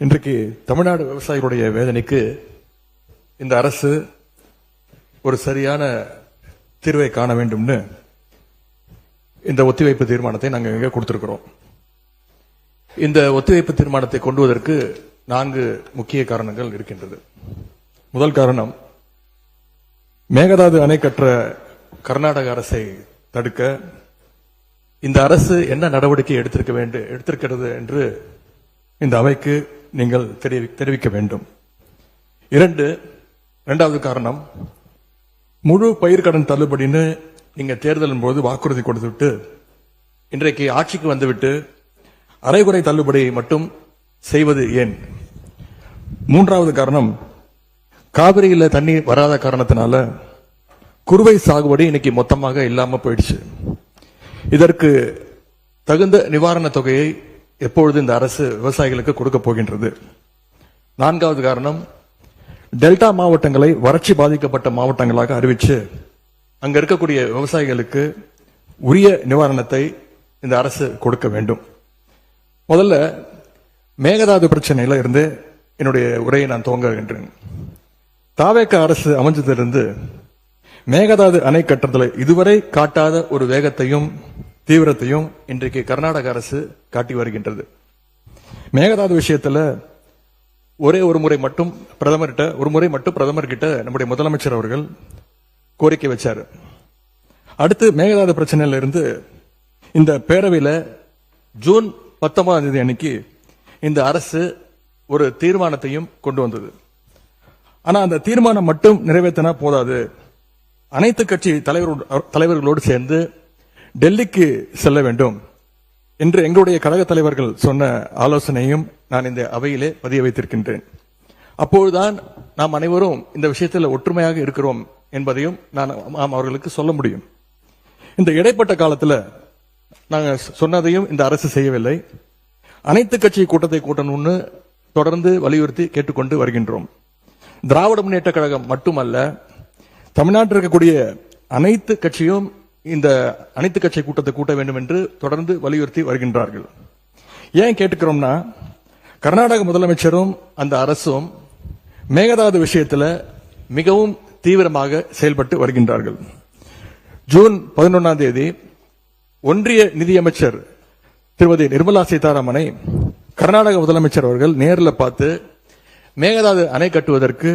இன்றைக்கு தமிழ்நாடு விவசாயிகளுடைய வேதனைக்கு இந்த அரசு ஒரு சரியான தீர்வை காண வேண்டும்னு இந்த ஒத்திவைப்பு தீர்மானத்தை நாங்கள் இங்கே கொடுத்திருக்கிறோம். இந்த ஒத்திவைப்பு தீர்மானத்தை கொண்டுவதற்கு 4 முக்கிய காரணங்கள் இருக்கின்றது. முதல் காரணம், மேகதாது அணை கற்ற கர்நாடக அரசை தடுக்க இந்த அரசு என்ன நடவடிக்கை எடுத்திருக்கிறது என்று இந்த அவைக்கு நீங்கள் தெரிவிக்க வேண்டும். இரண்டாவது காரணம், முழு பயிர்க்கடன் தள்ளுபடின்னு நீங்க தேர்தலின் போது வாக்குறுதி கொடுத்துவிட்டு இன்றைக்கு ஆட்சிக்கு வந்துவிட்டு அரைகுறை தள்ளுபடி மட்டும் செய்வது ஏன்? மூன்றாவது காரணம், காவிரியில் தண்ணீர் வராத காரணத்தினால குறுவை சாகுபடி இன்னைக்கு மொத்தமாக இல்லாம போயிடுச்சு. இதற்கு தகுந்த நிவாரண தொகையை எப்பொழுது இந்த அரசு விவசாயிகளுக்கு கொடுக்க போகின்றது? நான்காவது காரணம், டெல்டா மாவட்டங்களை வறட்சி பாதிக்கப்பட்ட மாவட்டங்களாக அறிவிச்சு அங்க இருக்கக்கூடிய விவசாயிகளுக்கு உரிய நிவாரணத்தை இந்த அரசு கொடுக்க வேண்டும். முதல்ல மேகதாது பிரச்சனையில இருந்து என்னுடைய உரையை நான் துவங்குகின்றேன். தாவேக அரசு அமைஞ்சதிலிருந்து மேகதாது அணை கட்டுறதுல இதுவரை காட்டாத ஒரு வேகத்தையும் தீவிரத்தையும் இன்றைக்கு கர்நாடக அரசு காட்டி வருகின்றது. மேகதாது விஷயத்துல ஒரு முறை மட்டும் பிரதமர் கிட்ட நம்முடைய முதலமைச்சர் அவர்கள் கோரிக்கை வச்சாரு. அடுத்து மேகதாது பிரச்சனையில இருந்து இந்த பேரவையில ஜூன் 19ஆம் தேதி அன்னைக்கு இந்த அரசு ஒரு தீர்மானத்தையும் கொண்டு வந்தது. ஆனா அந்த தீர்மானம் மட்டும் நிறைவேற்றினா போதாது, அனைத்து கட்சி தலைவர்களோடு சேர்ந்து டெல்லிக்கு செல்ல வேண்டும் என்று எங்களுடைய கழக தலைவர்கள் சொன்ன ஆலோசனையும் நான் இந்த அவையிலே பதிய வைத்திருக்கின்றேன். அப்பொழுதுதான் நாம் அனைவரும் இந்த விஷயத்தில் ஒற்றுமையாக இருக்கிறோம் என்பதையும் நாம் அவர்களுக்கு சொல்ல முடியும். இந்த இடைப்பட்ட காலத்தில் நாங்கள் சொன்னதையும் இந்த அரசு செய்யவில்லை. அனைத்து கட்சி கூட்டத்தை கூட்டணும்னு தொடர்ந்து வலியுறுத்தி கேட்டுக்கொண்டு வருகின்றோம். திராவிட முன்னேற்ற கழகம் மட்டுமல்ல, தமிழ்நாட்டில் இருக்கக்கூடிய அனைத்து கட்சியும் இந்த அனைத்து கட்சி கூட்டத்தை கூட்ட வேண்டும் என்று தொடர்ந்து வலியுறுத்தி வருகின்றார்கள். ஏன் கேட்டுக்கிறோம்னா, கர்நாடக முதலமைச்சரும் அந்த அரசும் மேகதாது விஷயத்தில் மிகவும் தீவிரமாக செயல்பட்டு வருகின்றார்கள். ஜூன் 11ஆம் தேதி ஒன்றிய நிதியமைச்சர் திருமதி நிர்மலா சீதாராமனை கர்நாடக முதலமைச்சர் அவர்கள் நேரில் பார்த்து மேகதாது அணை கட்டுவதற்கு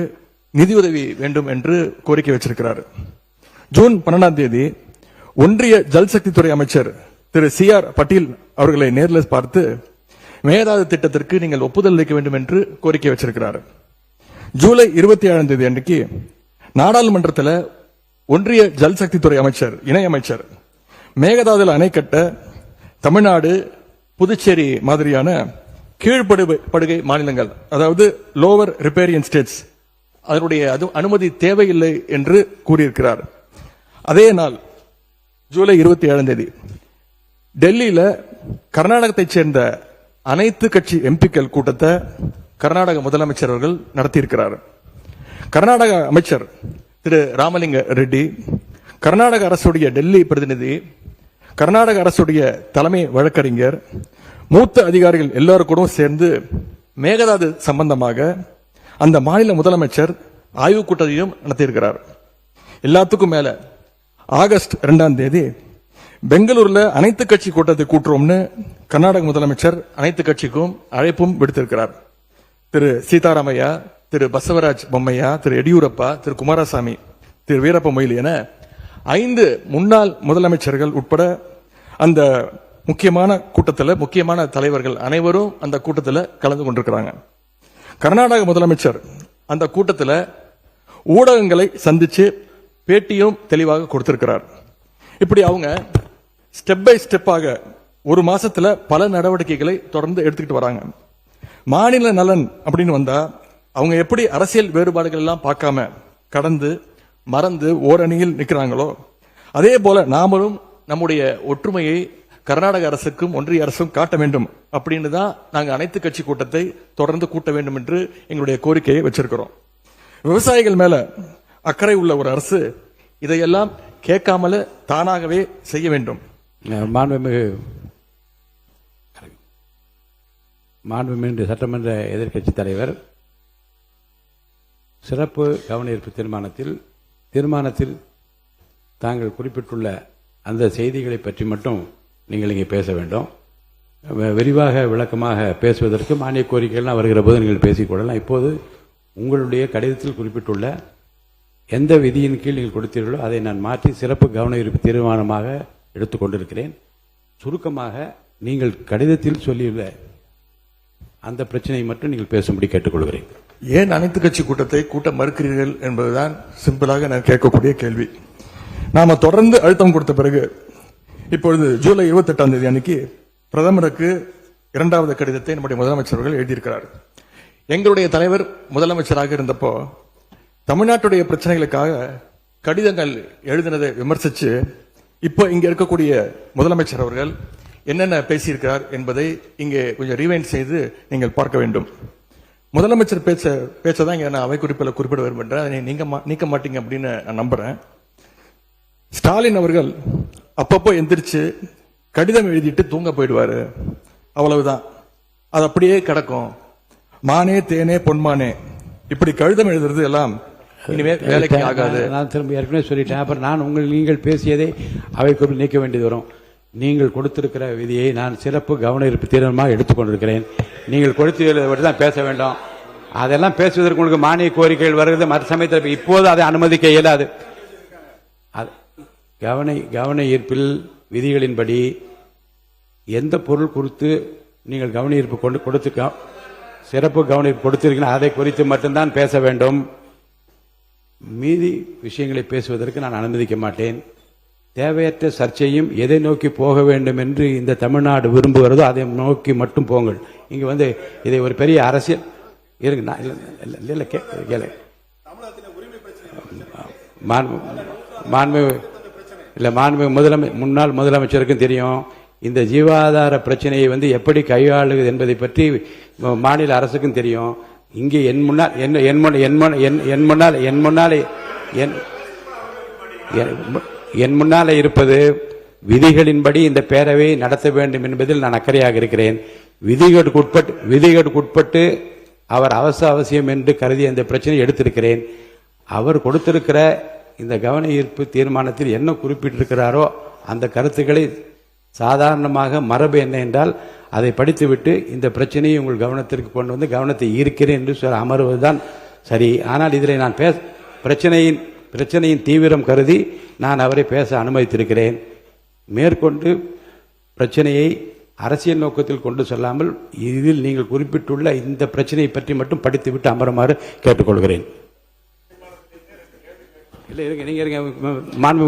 நிதியுதவி வேண்டும் என்று கோரிக்கை வச்சிருக்கிறார். ஜூன் 12ஆம் தேதி ஒன்றிய ஜல்சக்தித்துறை அமைச்சர் திரு CR பட்டீல் அவர்களை நேரில் பார்த்து மேகதாது திட்டத்திற்கு நீங்கள் ஒப்புதல் அளிக்க வேண்டும் என்று கோரிக்கை வச்சிருக்கிறார். ஜூலை 27ஆம் தேதி அன்றைக்கு நாடாளுமன்றத்தில் ஒன்றிய ஜல்சக்தித்துறை அமைச்சர் இணையமைச்சர் மேகதாதுல அணை கட்ட தமிழ்நாடு, புதுச்சேரி மாதிரியான கீழ்ப்படுகை மாநிலங்கள், அதாவது லோவர் ரிப்பேரியன் ஸ்டேட்ஸ், அதனுடைய அனுமதி தேவையில்லை என்று கூறியிருக்கிறார். அதே நாள் ஜூலை 27ஆம் தேதி டெல்லியில கர்நாடகத்தைச் சேர்ந்த அனைத்து கட்சி எம்பிக்கள் கூட்டத்தை கர்நாடக முதலமைச்சர் அவர்கள் நடத்தியிருக்கிறார். கர்நாடக அமைச்சர் திரு ராமலிங்க ரெட்டி, கர்நாடக அரசுடைய டெல்லி பிரதிநிதி, கர்நாடக அரசுடைய தலைமை வழக்கறிஞர், மூத்த அதிகாரிகள் எல்லாரும் கூட சேர்ந்து மேகதாது சம்பந்தமாக அந்த மாநில முதலமைச்சர் ஆய்வுக் கூட்டத்தையும் நடத்தியிருக்கிறார். எல்லாத்துக்கும் மேல ஆகஸ்ட் 2ஆம் தேதி பெங்களூர்ல அனைத்து கட்சி கூட்டத்தை கூட்டுறோம்னு கர்நாடக முதலமைச்சர் அனைத்து கட்சிக்கும் அழைப்பும் விடுத்திருக்கிறார். திரு சீதாராமையா, திரு பசவராஜ் பொம்மையா, திரு எடியூரப்பா, திரு குமாரசாமி, திரு வீரப்ப மொய்லி என 5 முன்னாள் முதலமைச்சர்கள் உட்பட அந்த முக்கியமான கூட்டத்தில் முக்கியமான தலைவர்கள் அனைவரும் அந்த கூட்டத்தில் கலந்து கொண்டிருக்கிறாங்க. கர்நாடக முதலமைச்சர் அந்த கூட்டத்தில் ஊடகங்களை சந்திச்சு பேட்டியும் தெளிவாக கொடுத்திருக்கிறார். இப்படி அவங்க ஸ்டெப் பை ஸ்டெப்பாக ஒரு மாசத்துல பல நடவடிக்கைகளை தொடர்ந்து எடுத்துக்கிட்டு வராங்க. மாநில நலன் அப்படின்னு வந்தா அவங்க எப்படி அரசியல் வேறுபாடுகள் எல்லாம் பார்க்காம கடந்து மறந்து ஓரணியில் நிற்கிறாங்களோ, அதே போல நாமளும் நம்முடைய ஒற்றுமையை கர்நாடக அரசுக்கும் ஒன்றிய அரசும் காட்ட வேண்டும் அப்படின்னு தான் நாங்கள் அனைத்து கட்சி கூட்டத்தை தொடர்ந்து கூட்ட வேண்டும் என்று எங்களுடைய கோரிக்கையை வச்சிருக்கிறோம். விவசாயிகள் மேல அக்கறை உள்ள ஒரு அரசு இதையெல்லாம் கேட்காமல தானாகவே செய்ய வேண்டும். மாண்புமிகு மாண்புமிகு சட்டமன்ற எதிர்க்கட்சித் தலைவர் சிறப்பு கவனஈர்ப்பு தீர்மானத்தில் தாங்கள் குறிப்பிட்டுள்ள அந்த செய்திகளை பற்றி மட்டும் நீங்கள் இங்கே பேச வேண்டும். விரிவாக விளக்கமாக பேசுவதற்கு மானிய கோரிக்கைகள் வருகிற போது நீங்கள் பேசிக்கொள்ளலாம். இப்போது உங்களுடைய கடிதத்தில் குறிப்பிட்டுள்ள எந்த விதியின் கீழ் நீங்கள் கொடுத்தீர்களோ அதை நான் மாற்றி சிறப்பு கவனஈர்ப்பு தீர்மானமாக எடுத்துக்கொண்டிருக்கிறேன். சுருக்கமாக நீங்கள் கடிதத்தில் சொல்லியுள்ள அந்த பிரச்சனையை மட்டும் நீங்கள் பேசும்படி கேட்டுக்கொள்கிறேன். ஏன் அனைத்து கட்சி கூட்டத்தை கூட்ட மறுக்கிறீர்கள் என்பதுதான் சிம்பிளாக நான் கேட்கக்கூடிய கேள்வி. நாம தொடர்ந்து அழுத்தம் கொடுத்த பிறகு இப்பொழுது ஜூலை 28ஆம் தேதி அன்னைக்கு பிரதமருக்கு 2வது கடிதத்தை நம்முடைய முதலமைச்சர்கள் எழுதியிருக்கிறார். எங்களுடைய தலைவர் முதலமைச்சராக இருந்தப்போ தமிழ்நாட்டுடைய பிரச்சனைகளுக்காக கடிதங்கள் எழுதினதை விமர்சிச்சு இப்போ இங்க இருக்கக்கூடிய முதலமைச்சர் அவர்கள் என்னென்ன பேசியிருக்கிறார் என்பதை இங்கே கொஞ்சம் ரீவைண்ட் செய்து நீங்கள் பார்க்க வேண்டும். முதலமைச்சர் பேச்சதான் இங்க நான் அவை குறிப்பில் குறிப்பிட விரும்புகிறேன். அதை நீக்க மாட்டீங்க அப்படின்னு நான் நம்புறேன். ஸ்டாலின் அவர்கள் அப்பப்போ எந்திரிச்சு கடிதம் எழுதிட்டு தூங்க போயிடுவாரு, அவ்வளவுதான். அது அப்படியே கிடக்கும். மானே தேனே பொன்மானே இப்படி கடிதம் எழுதுறது எல்லாம் இனிமே வேலைக்கு ஆகாது. நான் திரும்ப ஏற்கனவே சொல்லிட்டேன். அப்புறம் நீங்கள் பேசியதை அவை குறிப்பில் நீக்க வேண்டியது வரும். நீங்கள் கொடுத்திருக்கிற விதியை நான் சிறப்பு கவனஈர்ப்பு தீர்மானமாக எடுத்துக்கொண்டிருக்கிறேன். நீங்கள் கொடுத்து தான் பேச வேண்டும். அதெல்லாம் பேசுவதற்கு உங்களுக்கு மானிய கோரிக்கைகள் வருகிறது. மற்ற சமயத்தில் இப்போது அதை அனுமதிக்க இயலாது. கவன ஈர்ப்பில் விதிகளின்படி எந்த பொருள் குறித்து நீங்கள் கவன ஈர்ப்பு கொடுத்து சிறப்பு கவனஈர்ப்பு கொடுத்திருக்கீங்க அதை குறித்து மட்டும்தான் பேச வேண்டும். மீதி விஷயங்களை பேசுவதற்கு நான் அனுமதிக்க மாட்டேன். தேவையற்ற சர்ச்சையும் எதை நோக்கி போக வேண்டும் என்று இந்த தமிழ்நாடு விரும்புகிறதோ அதை நோக்கி மட்டும் போங்கள். இங்க இதை ஒரு பெரிய அரசியல் இருக்கு. முன்னாள் முதலமைச்சருக்கும் தெரியும் இந்த ஜீவாதார பிரச்சனையை எப்படி கையாளுவது என்பதை பற்றி மாநில அரசுக்கும் தெரியும். இங்கே என் முன்னாலே இருப்பது விதிகளின்படி இந்த பேரவையை நடத்த வேண்டும் என்பதில் நான் அக்கறையாக இருக்கிறேன். விதிகளுக்குட்பட்டு அவர் அவசியம் என்று கருதி இந்த பிரச்சனையை எடுத்திருக்கிறேன். அவர் கொடுத்திருக்கிற இந்த கவன ஈர்ப்பு தீர்மானத்தில் என்ன குறிப்பிட்டிருக்கிறாரோ அந்த கருத்துக்களை சாதாரணமாக மரபு என்ன என்றால் அதை படித்துவிட்டு இந்த பிரச்சனையை உங்கள் கவனத்திற்கு கொண்டு வந்து கவனத்தை ஈர்க்கிறேன் என்று சொல்ல அமர்வதுதான் சரி. ஆனால் இதில் நான் பிரச்சனையின் தீவிரம் கருதி நான் அவரை பேச அனுமதித்திருக்கிறேன். மேற்கொண்டு பிரச்சனையை அரசியல் நோக்கத்தில் கொண்டு செல்லாமல் இதில் நீங்கள் குறிப்பிட்டுள்ள இந்த பிரச்சனையை பற்றி மட்டும் படித்துவிட்டு அமருமாறு கேட்டுக்கொள்கிறேன். மாண்பு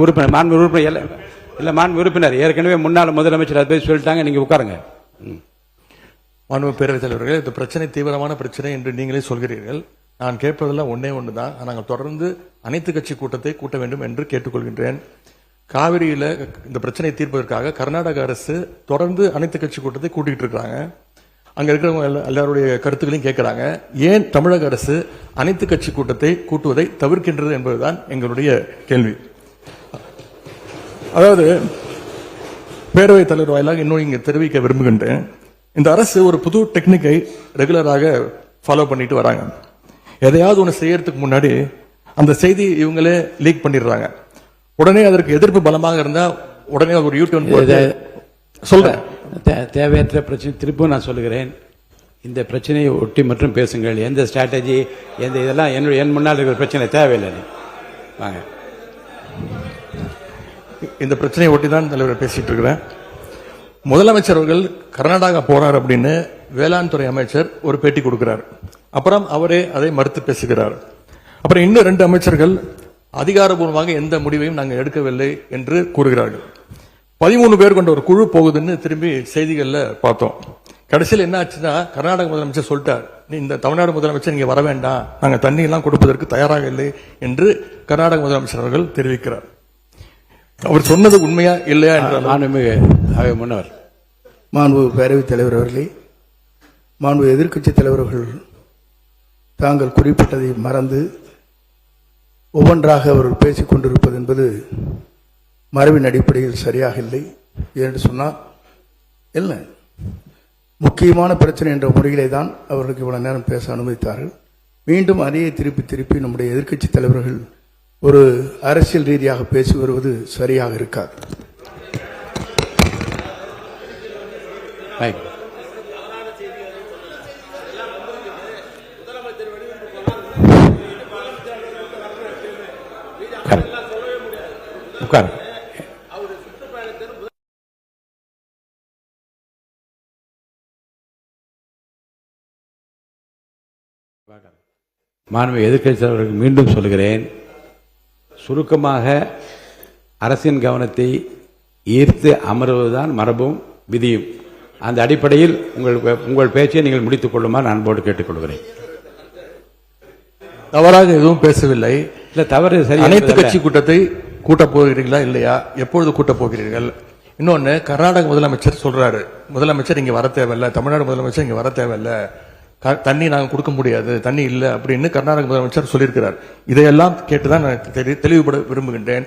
உறுப்பினர் ஏற்கனவே முன்னாள் முதலமைச்சர் அதை சொல்லிட்டாங்க. நீங்க உட்காருங்க. மாண்பு பேரவைத் தலைவர்கள், இந்த பிரச்சனை தீவிரமான பிரச்சனை என்று நீங்களே சொல்கிறீர்கள். நான் கேட்பதெல்லாம் ஒன்றுதான். நாங்கள் தொடர்ந்து அனைத்து கட்சி கூட்டத்தை கூட்ட வேண்டும் என்று கேட்டுக்கொள்கின்றேன். காவிரியில இந்த பிரச்சனை தீர்ப்பதற்காக கர்நாடக அரசு தொடர்ந்து அனைத்து கட்சி கூட்டத்தை கூட்டிட்டு இருக்காங்க. அங்க இருக்கிறவங்க எல்லாருடைய கருத்துக்களையும் கேட்கிறாங்க. ஏன் தமிழக அரசு அனைத்து கட்சி கூட்டத்தை கூட்டுவதை தவிர்க்கின்றது என்பதுதான் எங்களுடைய கேள்வி. அதாவது பேரவைத் தலைவர் வாயிலாக இன்னும் இங்க தெரிவிக்க விரும்புகின்றேன். இந்த அரசு ஒரு புது டெக்னிக்கை ரெகுலராக ஃபாலோ பண்ணிட்டு வராங்க. எதையாவது ஒன்று செய்யறதுக்கு முன்னாடி அந்த செய்தி இவங்களே லீக் பண்ணிடுறாங்க. உடனே அதற்கு எதிர்ப்பு பலமாக இருந்தா உடனே ஒரு யூடியூன் சொல்றேன். தேவையற்ற பிரச்சனை திருப்பும் நான் சொல்லுகிறேன். இந்த பிரச்சனையை ஒட்டி மற்றும் பேசுங்கள். எந்த ஸ்ட்ராட்டஜி இதெல்லாம் என் முன்னால் இருக்கிற பிரச்சனை தேவையில்லை. வாங்க. இந்த பிரச்சனையை ஒட்டி தான் தலைவர் பேசிட்டு இருக்கிறேன். முதலமைச்சர் அவர்கள் கர்நாடகா போறார் அப்படின்னு வேளாண் துறை அமைச்சர் ஒரு பேட்டி கொடுக்கிறார். அப்புறம் அவரே அதை மறுத்து பேசுகிறார். அப்புறம் இன்னும் 2 அமைச்சர்கள் அதிகாரபூர்வமாக எந்த முடிவையும் நாங்கள் எடுக்கவில்லை என்று கூறுகிறார்கள். 13 பேர் கொண்ட ஒரு குழு போகுதுன்னு திரும்பி செய்திகள்ல பார்த்தோம். கடைசியில் என்ன ஆச்சுன்னா கர்நாடக முதலமைச்சர் சொல்லிட்டார், நீ இந்த தமிழ்நாடு முதலமைச்சர் இங்க வர வேண்டாம், நாங்க தண்ணி எல்லாம் கொடுப்பதற்கு தயாராக இல்லை என்று கர்நாடக முதலமைச்சர் அவர்கள் தெரிவிக்கிறார். அவர் சொன்னது உண்மையா இல்லையா என்றால் முன்னவர் மாண்பு பேரவைத் தலைவர் அவர்களே, மாண்பு எதிர்க்கட்சி தலைவர்கள் தாங்கள் குறிப்பிட்டதை மறந்து ஒவ்வொன்றாக அவர் பேசிக் கொண்டிருப்பது என்பது மரபின் அடிப்படையில் சரியாக இல்லை. என்று சொன்னால் இல்லை, முக்கியமான பிரச்சனை என்ற முறையிலே தான் அவர்களுக்கு இவ்வளவு நேரம் பேச அனுமதித்தார்கள். மீண்டும் அதையே திருப்பி நம்முடைய எதிர்க்கட்சி தலைவர்கள் ஒரு அரசியல் ரீதியாக பேசி வருவது சரியாக இருக்காது. மாண்புமிகு எதிர்க்கட்சி தலைவர்களுக்கு மீண்டும் சொல்கிறேன், சுருக்கமாக அரசின் கவனத்தை ஈர்த்து அமர்வதுதான் மரபும் விதியும். அந்த அடிப்படையில் உங்கள் பேச்சை நீங்கள் முடித்துக் கொள்ளுமாறு அன்போடு கேட்டுக்கொள்கிறேன். தவறாக எதுவும் பேசவில்லை. இல்ல, தவறு சரி. அனைத்து கட்சி கூட்டத்தை கூட்டப் போகிறீர்களா இல்லையா? எப்பொழுது கூட்டப் போகிறீர்கள்? இன்னொன்னு, கர்நாடக முதலமைச்சர் சொல்றாரு, முதலமைச்சர் இங்க வர தேவையில்ல, தமிழ்நாடு முதலமைச்சர் இங்க வர தேவையில்ல, தண்ணி நாங்க கொடுக்க முடியாது, தண்ணி இல்ல அப்படின்னு கர்நாடக முதலமைச்சர் சொல்லியிருக்கிறார். இதையெல்லாம் கேட்டுதான் நான் தெளிவுபட விரும்புகின்றேன்.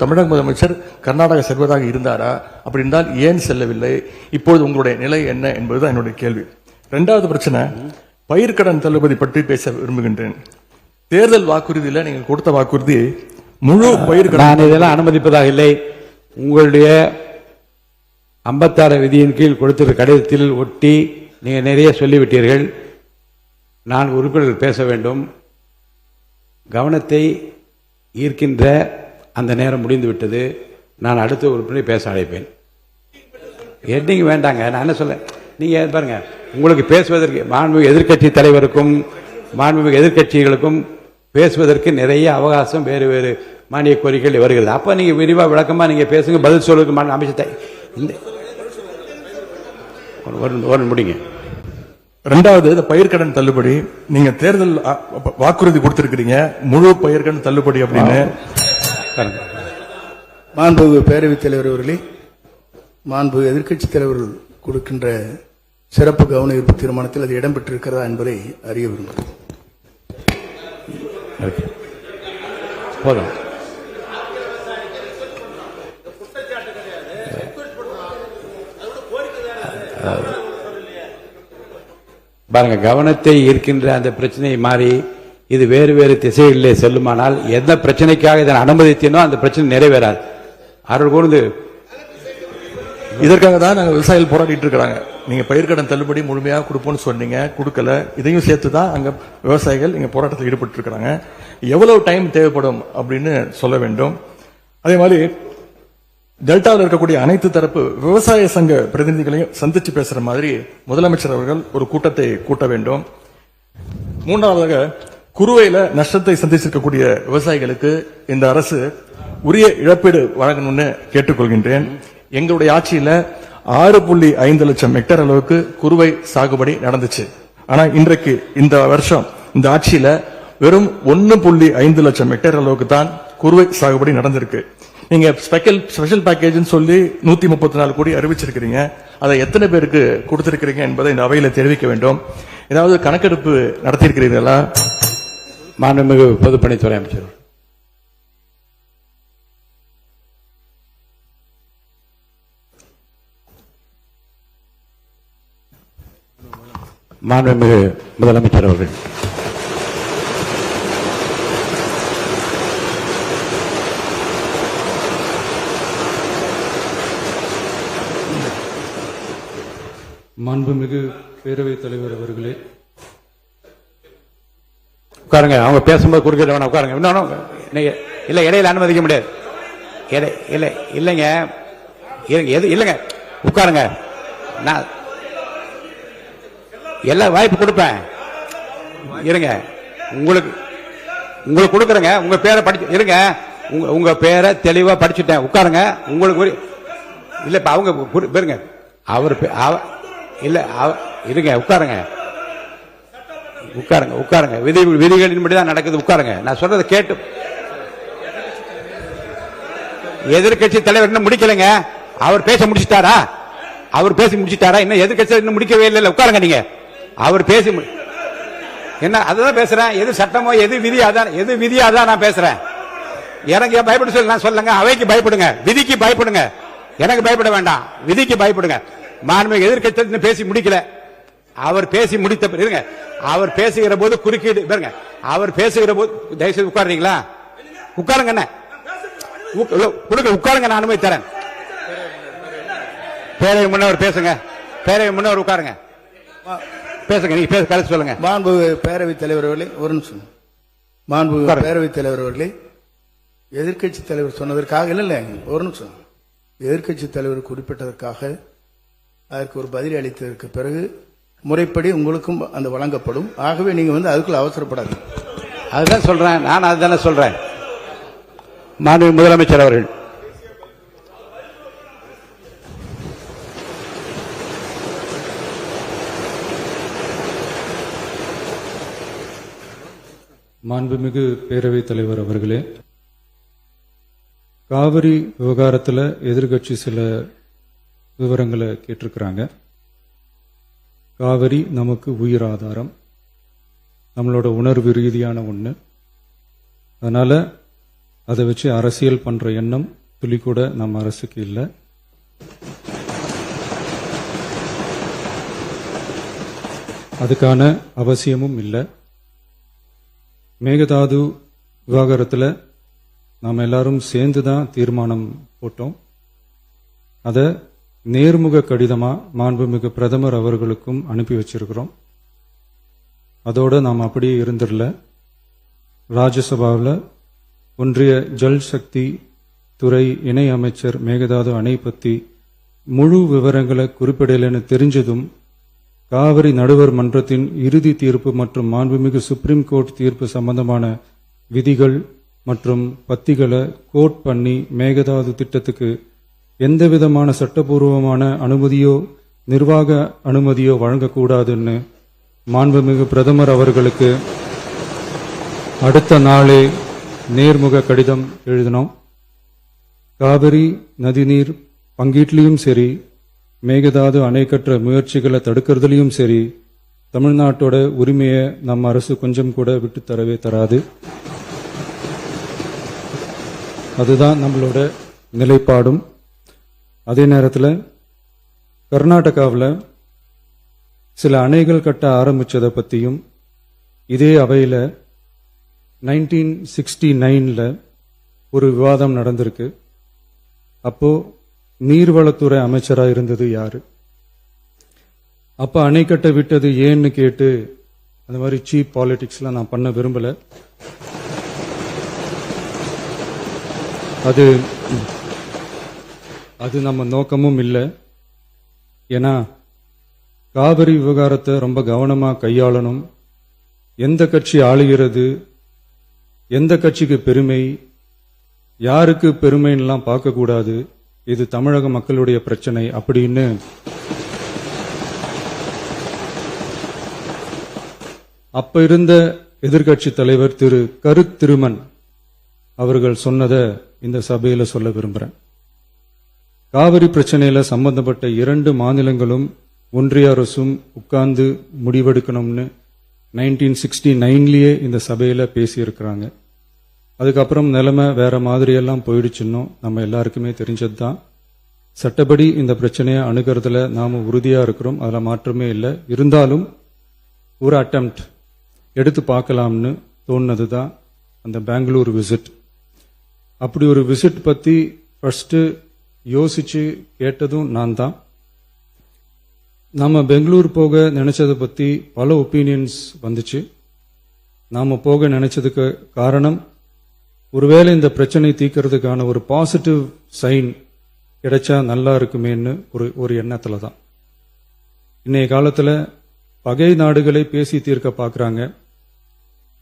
தமிழக முதலமைச்சர் கர்நாடகா செல்வதாக இருந்தாரா? அப்படி இருந்தால் ஏன் செல்லவில்லை? இப்பொழுது உங்களுடைய நிலை என்ன என்பதுதான் என்னுடைய கேள்வி. இரண்டாவது பிரச்சனை, பயிர்க்கடன் தள்ளுபடி பற்றி பேச விரும்புகின்றேன். தேர்தல் வாக்குறுதியில நீங்கள் கொடுத்த வாக்குறுதி முழு பயிர்க்கடன். நான் இதெல்லாம் அனுமதிப்பதாக இல்லை. உங்களுடைய 56 விதியின் கீழ் கொடுத்திருக்கிற கடிதத்தில் ஒட்டி நீங்க நிறைய சொல்லிவிட்டீர்கள். நான் உறுப்பினர்கள் பேச வேண்டும். கவனத்தை ஈர்க்கின்ற அந்த நேரம் முடிந்து விட்டது. நான் அடுத்த உறுப்பினரை பேச அழைப்பேன். எட்டிங்க வேண்டாங்க. நான் என்ன சொல்ல, நீங்க பாருங்க, உங்களுக்கு பேசுவதற்கு மாண்புமிகு எதிர்க்கட்சி தலைவருக்கும் மாண்புமிகு எதிர்க்கட்சிகளுக்கும் பேசுவதற்கு நிறைய அவகாசம் வேறு வேறு மானிய கோரிக்கைகள் வருகிறது. அப்ப நீங்க விரிவா விளக்கமா நீங்க பேசுங்க, பதில் சொல்றதுக்கு அமைச்சர் முடிங்க. இரண்டாவது, இந்த பயிர்க்கடன் தள்ளுபடி நீங்க தேர்தல் வாக்குறுதி கொடுத்திருக்கிறீங்க, முழு பயிர்க்கடன் தள்ளுபடி அப்படின்னு. மாண்புமிகு பேரவைத் தலைவர் அவர்களே, மாண்புமிகு எதிர்க்கட்சி தலைவர்கள் கொடுக்கின்ற சிறப்பு கவன ஈர்ப்பு தீர்மானத்தில் அது இடம்பெற்றிருக்கிறதா என்பதை அறிய விரும்புகிறேன். போதும். பாருங்க, கவனத்தை ஈர்க்கின்ற அந்த பிரச்சனையை மாறி இது வேறு வேறு திசைகளிலே செல்லுமானால் எந்த பிரச்சனைக்காக இதை அனுமதித்தனோ அந்த பிரச்சனை நிறைவேறாது. அவர்கள் கூர்ந்து இதற்காக தான் நாங்கள் விவசாயிகள் போராடிட்டு இருக்கிறாங்க. நீங்க பயிர்க்கடன் தள்ளுபடி முழுமையாக கொடுப்போம்னு சொன்னீங்க, கொடுக்கல. இதையும் சேர்த்து தான் அங்க விவசாயிகள் இங்க போராட்டத்தில் ஈடுபட்டு இருக்கிறாங்க. எவ்வளவு டைம் தேவைப்படும் அப்படின்னு சொல்ல வேண்டும். அதே மாதிரி டெல்டாவில் இருக்கக்கூடிய அனைத்து தரப்பு விவசாய சங்க பிரதிநிதிகளையும் சந்திச்சு பேசுற மாதிரி முதலமைச்சர் அவர்கள் ஒரு கூட்டத்தை கூட்ட வேண்டும். மூன்றாவதாக, குறுவையில நஷ்டத்தை சந்திச்சிருக்கக்கூடிய விவசாயிகளுக்கு இந்த அரசு உரிய இழப்பீடு வழங்கணும்னு கேட்டுக்கொள்கின்றேன். எங்களுடைய ஆட்சியில 6.5 லட்சம் ஹெக்டேர் அளவுக்கு குறுவை சாகுபடி நடந்துச்சு. ஆனா இன்றைக்கு இந்த வருஷம் இந்த ஆட்சியில வெறும் 1.5 லட்சம் ஹெக்டேர் அளவுக்கு தான் குறுவை சாகுபடி நடந்திருக்கு. நீங்க ஸ்பெஷல் பேக்கேஜ் சொல்லி 134 கோடி அறிவிச்சிருக்கிறீங்க. அதை எத்தனை பேருக்கு கொடுத்திருக்கிறீங்க என்பதை இந்த அவையில தெரிவிக்க வேண்டும். ஏதாவது கணக்கெடுப்பு நடத்தியிருக்கிறீர்களா? மாண்புமிகு பொதுப்பணித்துறை அமைச்சர். மாண்புமிகு முதலமைச்சர் அவர்கள். மாண்புமிகு பேரவைத் தலைவர் அவர்களே, உட்காருங்க. அவங்க பேசும்போது குறுக்கிட வேணாம், உட்காருங்க. இன்னும் இல்ல, இடையில அனுமதிக்க முடியாது. இல்லைங்க, இல்லைங்க, உட்காருங்க. நான் எல்லா வாய்ப்பு கொடுப்பேன். இருங்க, உங்களுக்கு கொடுக்குறேங்க. உங்க பேரை படிச்சு இருங்க. உங்க பேரை தெளிவா படிச்சுட்டேன். உட்காருங்க. உங்களுக்கு இல்ல, இப்ப அவங்க பேருங்க. அவர் இல்ல, இருங்க, உட்காருங்க. உட்காருங்க. விதிகளின்படி தான் நடக்குது. உட்காருங்க. நான் சொல்றதை கேட்டு. எதிர்கட்சி தலைவர் இன்னும் முடிக்கலைங்க. அவர் பேச முடிச்சிட்டாரா? இன்னும் எதிர்கட்சி இன்னும் முடிக்கவே இல்லை. உட்காருங்க. நீங்க அவர் பேசி என்ன அதான் பேசுறேன். எது சட்டமோ எது விதி அதான் நான் பேசுறேன். எனக்கு பயப்பட சொல்லி நான் சொல்லுங்க. அவைக்கு பயப்படுங்க, விதிக்கு பயப்படுங்க. எனக்கு பயப்பட வேண்டாம், விதிக்கு பயப்படுங்க. மாண்புமிகு எதிர்க்கட்சி பேசி முடிக்கல. அவர் பேசி முடித்த இருங்க. அவர் பேசுகிற போது குறுக்கீடு பாருங்க. அவர் பேசுகிற போது தயவுசெய்து உட்காருறீங்களா? உட்காருங்க. என்ன உட்காருங்க, நான் அனுமதி தரேன். பேரவை முன்னவர் பேசுங்க. பேரவை முன்னவர் உட்காருங்க, பேசுங்க. நீங்க பேச கருத்து சொல்லுங்க. மாண்பு பேரவைத் தலைவர் அவர்களே, ஒரு நிமிஷம். மாண்பு பேரவைத் தலைவர் அவர்களே, எதிர்க்கட்சி தலைவர் சொன்னதற்காக இல்ல, ஒரு நிமிஷம். எதிர்க்கட்சி தலைவர் குறிப்பிட்டதற்காக அதற்கு ஒரு பதில் அளித்ததற்கு பிறகு முறைப்படி உங்களுக்கும் அந்த வழங்கப்படும். ஆகவே நீங்க அதுக்குள்ள அவசரப்படாது. அதுதான் சொல்றேன், நான் அதுதானே சொல்றேன். மாண்பு முதலமைச்சர் அவர்கள். மாண்புமிகு பேரவைத் தலைவர் அவர்களே, காவிரி விவகாரத்தில் எதிர்க்கட்சி சில விவரங்களை கேட்டிருக்கிறாங்க. காவிரி நமக்கு உயிர் ஆதாரம், நம்மளோட உணர்வு ரீதியான ஒன்று. அதனால அதை வச்சு அரசியல் பண்ற எண்ணம் துளி கூட நம்ம அரசுக்கு இல்லை. அதுக்கான அவசியமும் இல்லை. மேகதாது விவகாரத்தில் நாம் எல்லாரும் சேர்ந்து தான் தீர்மானம் போட்டோம். அதை நேர்முக கடிதமா மாண்புமிகு பிரதமர் அவர்களுக்கும் அனுப்பி வச்சிருக்கிறோம். அதோட நாம் அப்படியே இருந்துடல. ராஜ்யசபாவில் ஒன்றிய ஜல் சக்தி துறை இணை அமைச்சர் மேகதாது அணை பற்றி முழு விவரங்களை குறிப்பிடலைன்னு தெரிஞ்சதும் காவிரி நடுவர் மன்றத்தின் இறுதி தீர்ப்பு மற்றும் மாண்புமிகு சுப்ரீம் கோர்ட் தீர்ப்பு சம்பந்தமான விதிகள் மற்றும் பத்திகளை கோட் பண்ணி மேகதாது திட்டத்துக்கு எந்தவிதமான சட்டபூர்வமான அனுமதியோ நிர்வாக அனுமதியோ வழங்கக்கூடாதுன்னு மாண்புமிகு பிரதமர் அவர்களுக்கு அடுத்த நாளே நேர்முக கடிதம் எழுதினோம். காவிரி நதிநீர் பங்கீட்டிலையும் சரி, மேகதாது அணை கட்டுற முயற்சிகளை தடுக்கிறதுலையும் சரி, தமிழ்நாட்டோட உரிமையை நம்ம அரசு கொஞ்சம் கூட விட்டு தரவே தராது. அதுதான் நம்மளோட நிலைப்பாடும். அதே நேரத்தில் கர்நாடகாவில் சில அணைகள் கட்ட ஆரம்பிச்சதை பற்றியும் இதே அவையில் 1969 ஒரு விவாதம் நடந்திருக்கு. அப்போ நீர்வளத்துறை அமைச்சராக இருந்தது யாரு? அப்ப அணை கட்ட விட்டது ஏன்னு கேட்டு அந்த மாதிரி சீப் பாலிடிக்ஸ்லாம் நான் பண்ண விரும்பல. அது நம்ம நோக்கமும் இல்லை. ஏன்னா காவிரி விவகாரத்தை ரொம்ப கவனமா கையாளணும். எந்த கட்சி ஆளுகிறது, எந்த கட்சிக்கு பெருமை, யாருக்கு பெருமைன்னெலாம் பார்க்கக்கூடாது. இது தமிழக மக்களுடைய பிரச்சனை அப்படின்னு அப்ப இருந்த எதிர்க்கட்சி தலைவர் திரு கருத்திருமன் அவர்கள் சொன்னதை இந்த சபையில சொல்ல விரும்புறேன். காவிரி பிரச்சனையில சம்பந்தப்பட்ட 2 மாநிலங்களும் ஒன்றிய அரசும் உட்கார்ந்து முடிவெடுக்கணும்னு 1969லயே இந்த சபையில பேசியிருக்கிறாங்க. அதுக்கப்புறம் நிலைமை வேற மாதிரியெல்லாம் போயிடுச்சுன்னு நம்ம எல்லாருக்குமே தெரிஞ்சது தான். சட்டப்படி இந்த பிரச்சனையை அணுகிறதுல நாம உறுதியா இருக்கிறோம், அதில் மாற்றமே இல்லை. இருந்தாலும் ஒரு அட்டெம்ப்ட் எடுத்து பார்க்கலாம்னு தோணுனது தான் அந்த பெங்களூர் விசிட். அப்படி ஒரு விசிட் பத்தி ஃபர்ஸ்ட் யோசிச்சு கேட்டதும் நான் தான். நாம பெங்களூர் போக நினைச்சதை பத்தி பல ஒப்பீனியன்ஸ் வந்துச்சு. நாம போக நினைச்சதுக்கு காரணம், ஒருவேளை இந்த பிரச்சனை தீர்க்கறதுக்கான ஒரு பாசிட்டிவ் சைன் கிடைச்சா நல்லா இருக்குமேன்னு ஒரு எண்ணத்துல தான். இன்னைய காலத்துல பகை நாடுகளை பேசி தீர்க்க பார்க்கறாங்க,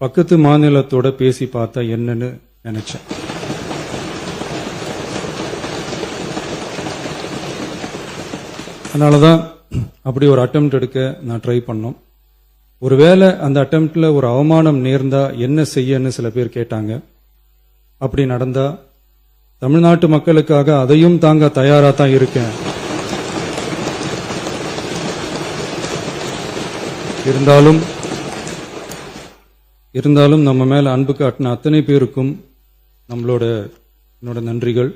பக்கத்து மாநிலத்தோட பேசி பார்த்தா என்னன்னு நினைச்சேன். அதனாலதான் அப்படி ஒரு அட்டெம்ப்ட் எடுக்க நான் ட்ரை பண்ணோம். ஒருவேளை அந்த அட்டெம்ப்ட்ல ஒரு அவமானம் நேர்ந்தா என்ன செய்யன்னு சில பேர் கேட்டாங்க. அப்படி நடந்தா தமிழ்நாட்டு மக்களுக்காக அதையும் தாங்க தயாரா தான் இருக்கேன். இருந்தாலும் நம்ம மேல அன்பு காட்டின அத்தனை பேருக்கும் என்னோட நன்றிகள்.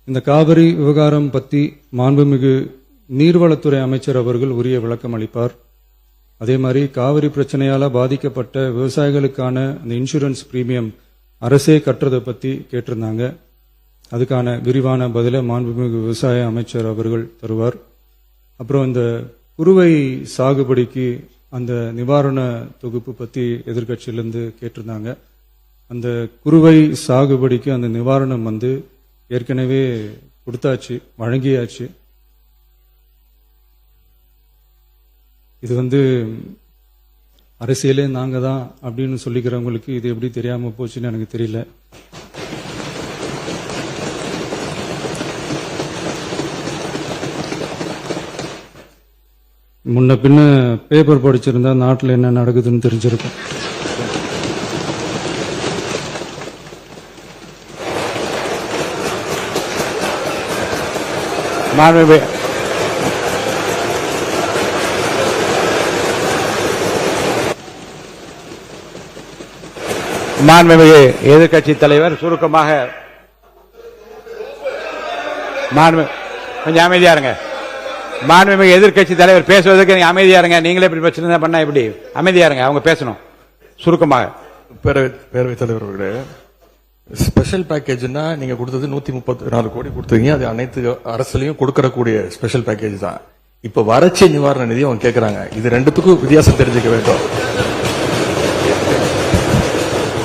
இந்த காவிரி விவகாரம் பத்தி மாண்புமிகு நீர்வளத்துறை அமைச்சர் அவர்கள் உரிய விளக்கம் அளிப்பார். அதே மாதிரி காவிரி பிரச்சனையால பாதிக்கப்பட்ட விவசாயிகளுக்கான அந்த இன்சூரன்ஸ் பிரீமியம் அரசே கட்டுறதை பத்தி கேட்டிருந்தாங்க. அதுக்கான விரிவான பதிலை மாண்புமிகு விவசாய அமைச்சர் அவர்கள் தருவார். அப்புறம் இந்த குறுவை சாகுபடிக்கு அந்த நிவாரண தொகுப்பு பத்தி எதிர்க்கட்சியிலிருந்து கேட்டிருந்தாங்க. அந்த குறுவை சாகுபடிக்கு அந்த நிவாரணம் ஏற்கனவே கொடுத்தாச்சு, வழங்கியாச்சு. இது அரசியலே நாங்க தான் அப்படின்னு சொல்லிக்கிறவங்களுக்கு இது எப்படி தெரியாம போச்சுன்னு எனக்கு தெரியல. முன்ன பின்ன பேப்பர் படிச்சிருந்தா நாட்டில் என்ன நடக்குதுன்னு தெரிஞ்சிருக்கும். மாண்புமிகு எதிர்க்கட்சி தலைவர் சுருக்கமாக கொஞ்சம் அமைதியா இருங்க. மாண்புமிகு எதிர்க்கட்சி தலைவர் பேசுவதற்கு நீங்க அமைதியா இருங்க. நீங்களே இப்படி பிரச்சனை பண்ணா எப்படி? அமைதியா இருங்க, அவங்க பேசணும் சுருக்கமாக. பேரவைத் தலைவர் அவர்களே, ஸ்பெஷல் பேக்கேஜ்னா நீங்க கொடுத்தது 134 கோடி கொடுத்தீங்க. அது அனைத்து அரசுலயும் கொடுக்கறக்கூடிய ஸ்பெஷல் பேக்கேஜ் தான். இப்ப வறட்சி நிவாரண நிதி அவங்க கேட்கறாங்க. இது ரெண்டுத்துக்கும் வித்தியாசம் தெரிஞ்சுக்க வேண்டும்.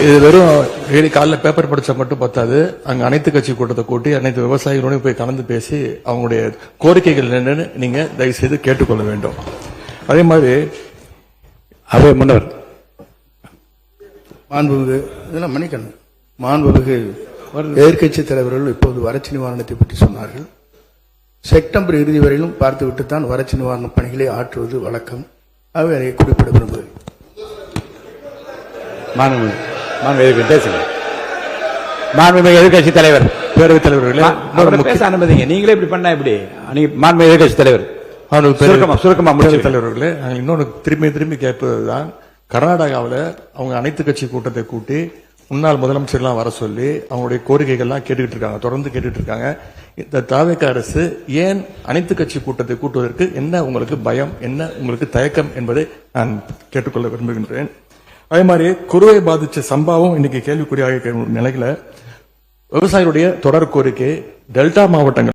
இது வெறும் காலைல பேப்பர் படிச்சா மட்டும் பத்தாது. அங்க அனைத்து கட்சி கூட்டத்தை கூட்டி அனைத்து விவசாயிகளோடையும் போய் கலந்து பேசி அவங்களுடைய கோரிக்கைகள் என்னன்னு நீங்க தயவு செய்து கேட்டுக்கொள்ள வேண்டும். அதே மாதிரி அவை முன்னர் மாண்புமிகு இதெல்லாம் மன்னிக்கணும். மாண்புமிகு எதிர்க்கட்சி தலைவர்கள் இப்போது வறட்சி நிவாரணத்தை பற்றி சொன்னார்கள். செப்டம்பர் இறுதி வரையிலும் பார்த்துவிட்டு தான் வறட்சி நிவாரண பணிகளை ஆற்றுவது வழக்கம். அவை அதை குறிப்பிட விரும்புகிறேன். மாண்புமிகு எதிர்க்கட்சி தலைவர், பேரவைத் தலைவர்களே பேச அனுமதிங்க. நீங்களே இப்படி பண்ணா எப்படி? மாண்புமிகு எதிர்க்கட்சி தலைவர் சுருக்கமா தலைவர்களே, இன்னொன்று திரும்பி கேட்பதுதான், கர்நாடகாவில் அவங்க அனைத்து கட்சி கூட்டத்தை கூட்டி முன்னாள் முதலமைச்சர்லாம் வர சொல்லி அவங்களுடைய கோரிக்கைகள்லாம் கேட்டுக்கிட்டு இருக்காங்க, தொடர்ந்து கேட்டுட்டு இருக்காங்க. இந்த தாவேக அரசு ஏன் அனைத்து கட்சி கூட்டத்தை கூட்டுவதற்கு என்ன உங்களுக்கு பயம், என்ன உங்களுக்கு தயக்கம் என்பதை நான் கேட்டுக்கொள்ள விரும்புகின்றேன். அதே மாதிரி குறுவை பாதிச்ச சம்பவம் இன்னைக்கு கேள்விக்குறியாக நிலையில விவசாயிகளுடைய தொடர் கோரிக்கை டெல்டா மாவட்டங்கள்